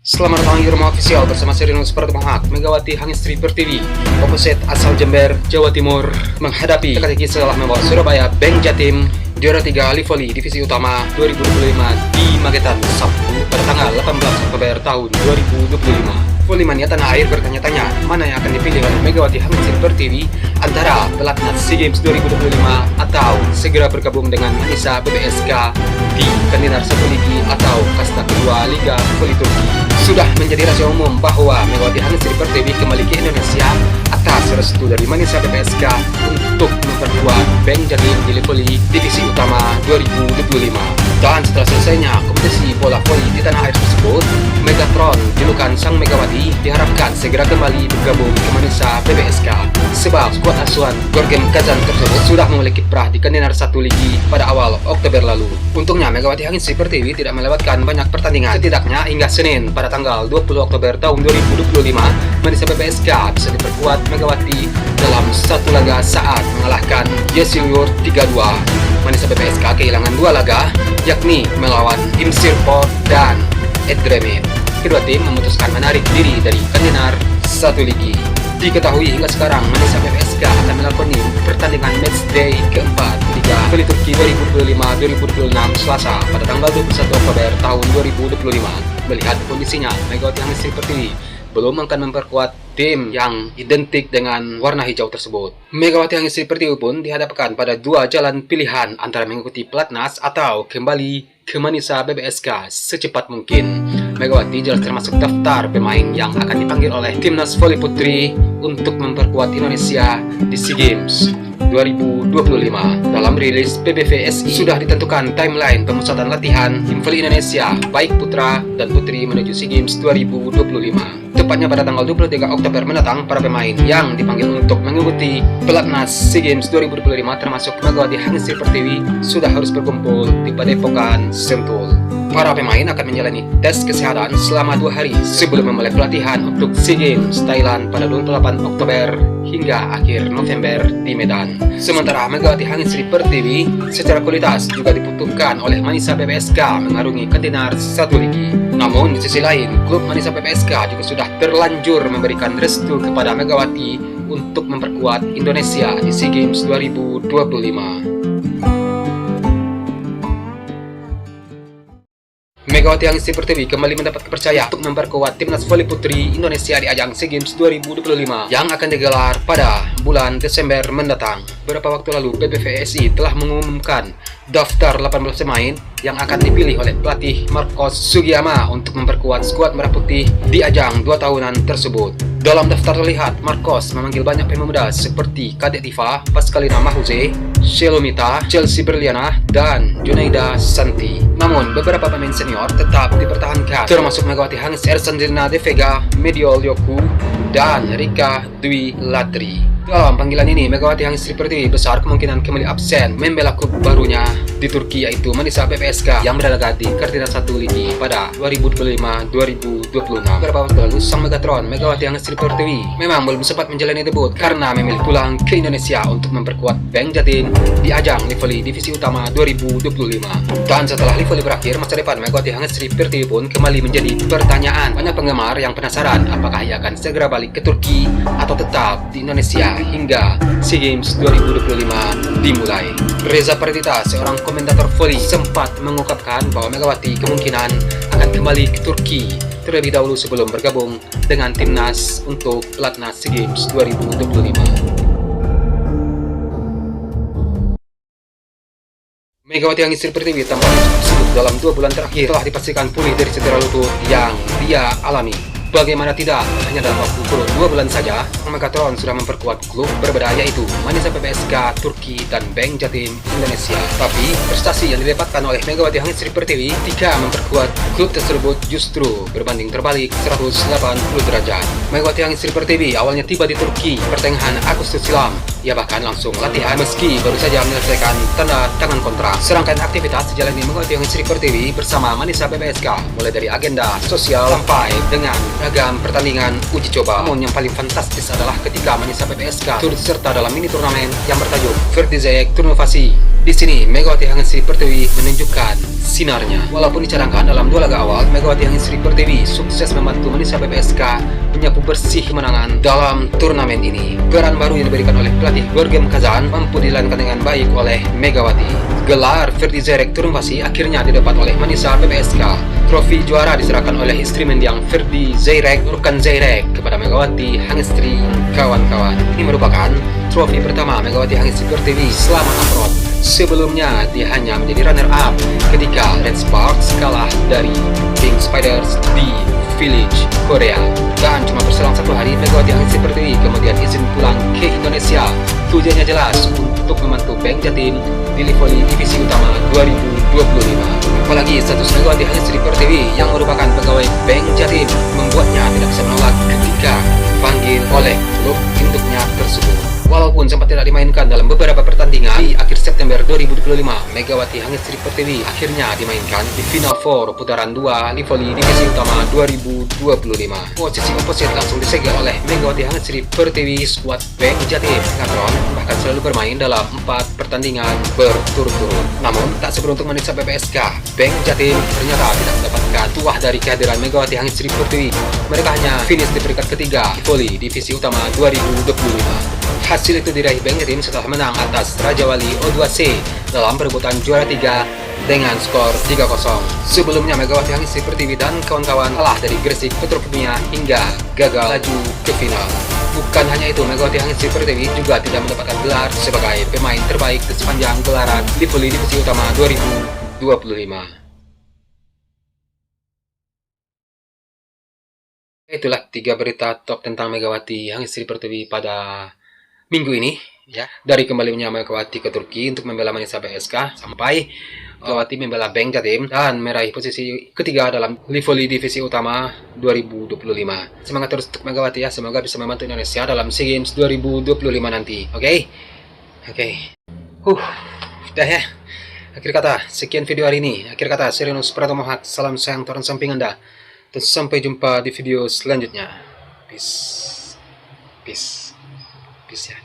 Selamat datang di Rumah Official bersama Serino Seperti Mahak, Megawati Hangistri Pertiwi, Opposite asal Jember, Jawa Timur, menghadapi teka-teki setelah membawa Surabaya Bank Jatim juara 3 Livoli Divisi Utama 2025 di Magetan, Sabtu pada tanggal 18 Oktober tahun 2025. Volley tanah air bertanya-tanya mana yang akan dipilih oleh Megawati Hangistri Pertiwi antara pelatnas SEA Games 2025 atau segera bergabung dengan Manisa BBSK di Kandidat 1 Ligi atau kasta kedua Liga Voli Turki. Sudah menjadi rahasia umum bahwa Megawati Hangistri Pertiwi kembali ke Indonesia atas restu dari Manisa BBSK untuk memperkuat Bank Jatim di Voli Divisi Utama 2025. Dan setelah selesainya kompetisi bola voli di tanah air tersebut, Megatron julukan Sang Megawati diharapkan segera kembali bergabung ke Manisa BBSK sebab skuad asuhan Gorgem Kazan tersebut sudah memiliki kiprah di Kandidat 1 Ligi pada awal Oktober lalu. Untungnya Megawati Hangistri Pertiwi tidak melewatkan banyak pertandingan, setidaknya hingga Senin pada tanggal 20 Oktober tahun 2025 Manisa BBSK bisa diperkuat Megawati dalam satu laga saat mengalahkan Yesilur 3-2. Manisa BBSK kehilangan dua laga, yakni melawan Imsirpol dan Edremit. Kedua tim memutuskan menarik diri dari Kandidat 1 Ligi. Diketahui hingga sekarang Manisa BBSK akan melakoni pertandingan matchday keempat Liga Voli Turki 2025-2026 Selasa pada tanggal 21 Oktober tahun 2025. Melihat kondisinya, Megawati Hangistri Pertiwi belum akan memperkuat tim yang identik dengan warna hijau tersebut. Megawati Hangistri Pertiwi pun dihadapkan pada dua jalan pilihan antara mengikuti pelatnas atau kembali ke Manisa BBSK secepat mungkin. Megawati jelas termasuk daftar pemain yang akan dipanggil oleh Timnas Voli Putri untuk memperkuat Indonesia di SEA Games 2025. Dalam rilis PBVSI sudah ditentukan timeline pemusatan latihan tim voli Indonesia baik putra dan putri menuju SEA Games 2025. Tepatnya pada tanggal 23 Oktober mendatang, para pemain yang dipanggil untuk mengikuti pelatnas SEA Games 2025 termasuk Megawati Hangistri Pertiwi sudah harus berkumpul di Padepokan Sentul. Para pemain akan menjalani tes kesehatan selama 2 hari sebelum memulai pelatihan untuk SEA Games Thailand pada 28 Oktober hingga akhir November di Medan. Sementara Megawati Hangistri Pertiwi secara kualitas juga dibutuhkan oleh Manisa BBSK mengarungi Kandidat 1 Ligi. Namun di sisi lain, klub Manisa BBSK juga sudah terlanjur memberikan restu kepada Megawati untuk memperkuat Indonesia di SEA Games 2025. Megawati Hangistri Pertiwi kembali mendapat kepercayaan untuk memperkuat Timnas Voli Putri Indonesia di ajang SEA Games 2025 yang akan digelar pada bulan Desember mendatang. Beberapa waktu lalu PBVSI telah mengumumkan daftar 18 pemain yang akan dipilih oleh pelatih Marcos Sugiyama untuk memperkuat skuad Merah Putih di ajang 2 tahunan tersebut. Dalam daftar terlihat Marcos memanggil banyak pemain muda seperti Kadek Tifa, Pascalina Mahuze, Shelomita, Chelsea Berliana, dan Junaida Santi. Namun beberapa pemain senior tetap dipertahankan, termasuk Megawati Hangistri Ersandrina De Vega, Mediol Yoku, dan Rika Dwi Latri. Dalam panggilan ini, Megawati Hangistri Pertiwi besar kemungkinan kembali absen membela klub barunya di Turki yaitu Manisa BBSK yang berlaga di Kandidat 1 Ligi pada 2025-2026. Beberapa waktu lalu, sang Megatron Megawati Hangistri Pertiwi memang belum sempat menjalani debut karena memilih pulang ke Indonesia untuk memperkuat Bank Jatim di ajang Livoli Divisi Utama 2025. Dan setelah Livoli berakhir, masa depan Megawati Hangistri Pertiwi pun kembali menjadi pertanyaan. Banyak penggemar yang penasaran apakah ia akan segera balik ke Turki atau tetap di Indonesia hingga SEA Games 2025 dimulai. Reza Pardita, seorang komentator voli, sempat mengungkapkan bahwa Megawati kemungkinan akan kembali ke Turki terlebih dahulu sebelum bergabung dengan timnas untuk pelatnas SEA Games 2025. Megawati Hangistri Pertiwi tampaknya cukup sibuk dalam 2 bulan terakhir telah dipastikan pulih dari cedera lutut yang dia alami. Bagaimana tidak, hanya dalam waktu kurun 2 bulan saja, Megatron sudah memperkuat klub berbeda yaitu Manisa BBSK Turki dan Bank Jatim Indonesia. Tapi prestasi yang didapatkan oleh Megawati Hangistri Pertiwi ketika memperkuat klub tersebut justru berbanding terbalik 180 derajat. Megawati Hangistri Pertiwi awalnya tiba di Turki pertengahan Agustus silam. Ia bahkan langsung latihan meski baru saja menyelesaikan tanda tangan kontrak. Serangkaian aktivitas dijalani Megawati Hangistri Pertiwi bersama Manisa BBSK mulai dari agenda sosial sampai dengan ragam pertandingan uji coba. Namun yang paling fantastis adalah ketika Manisa BBSK turut serta dalam mini turnamen yang bertajuk Verdizek Turnovasi. Di sini Megawati Hangistri Pertiwi menunjukkan sinarnya. Walaupun dicadangkan dalam 2 laga awal, Megawati Hangestri Pertiwi sukses membantu Manisa PPSK menyapu bersih kemenangan dalam turnamen ini. Peran baru yang diberikan oleh pelatih Gorgem Kazan mampu dijalankan dengan baik oleh Megawati. Gelar Ferdi Zerek Turunvasi akhirnya didapat oleh Manisa PPSK. Trofi juara diserahkan oleh istri mendiang Ferdi Zerek Nurkan Zerek kepada Megawati Hangestri kawan-kawan. Ini merupakan trofi pertama Megawati Hangestri Pertiwi selama abroad. Sebelumnya dia hanya menjadi runner up ketika Red Sparks kalah dari Pink Spiders di Village, Korea. Dan cuma berselang 1 hari Megawati Hangestri Pertiwi kemudian izin pulang ke Indonesia. Tujuannya jelas untuk membantu Bank Jatim di Voli Divisi Utama 2025. Apalagi status Megawati Hangestri Pertiwi yang merupakan pegawai Bank Jatim membuatnya tidak bisa menolak ketika dipanggil oleh klub induknya tersebut. Walaupun sempat tidak dimainkan dalam beberapa pertandingan, di akhir September 2025, Megawati Hangestri Pertiwi akhirnya dimainkan di Final 4 putaran 2 Voli Divisi Utama 2025. Posisi opposite langsung disegel oleh Megawati Hangestri Pertiwi skuad Bank Jatim. Ngatron bahkan selalu bermain dalam 4 pertandingan berturut-turut. Namun, tak seberuntung Manisa PPSK, Bank Jatim ternyata tidak mendapatkan tuah dari kehadiran Megawati Hangestri Pertiwi. Mereka hanya finish di peringkat ketiga Voli Divisi Utama 2025. Hasil itu diraih Bank Jatim setelah menang atas Raja Wali O2C dalam perebutan juara 3 dengan skor 3-0. Sebelumnya Megawati Hangestri Pertiwi dan kawan-kawan kalah dari Gresik Petrokimia hingga gagal laju ke final. Bukan hanya itu, Megawati Hangestri Pertiwi juga tidak mendapatkan gelar sebagai pemain terbaik di sepanjang gelaran di Voli Divisi Utama 2025. Itulah 3 berita top tentang Megawati Hangestri Pertiwi pada minggu ini, ya. Dari kembalinya Megawati ke Turki untuk membela Manisa PPSK sampai Megawati membela Bank Jatim dan meraih posisi ketiga dalam Voli Divisi Utama 2025. Semangat terus untuk Megawati ya, semoga bisa membantu Indonesia dalam SEA Games 2025 nanti. Oke. Udah ya. Akhir kata, sekian video hari ini. Akhir kata, Serenus Pratomo Hak. Salam sayang Tuhan samping Anda. Dan sampai jumpa di video selanjutnya. Peace ya.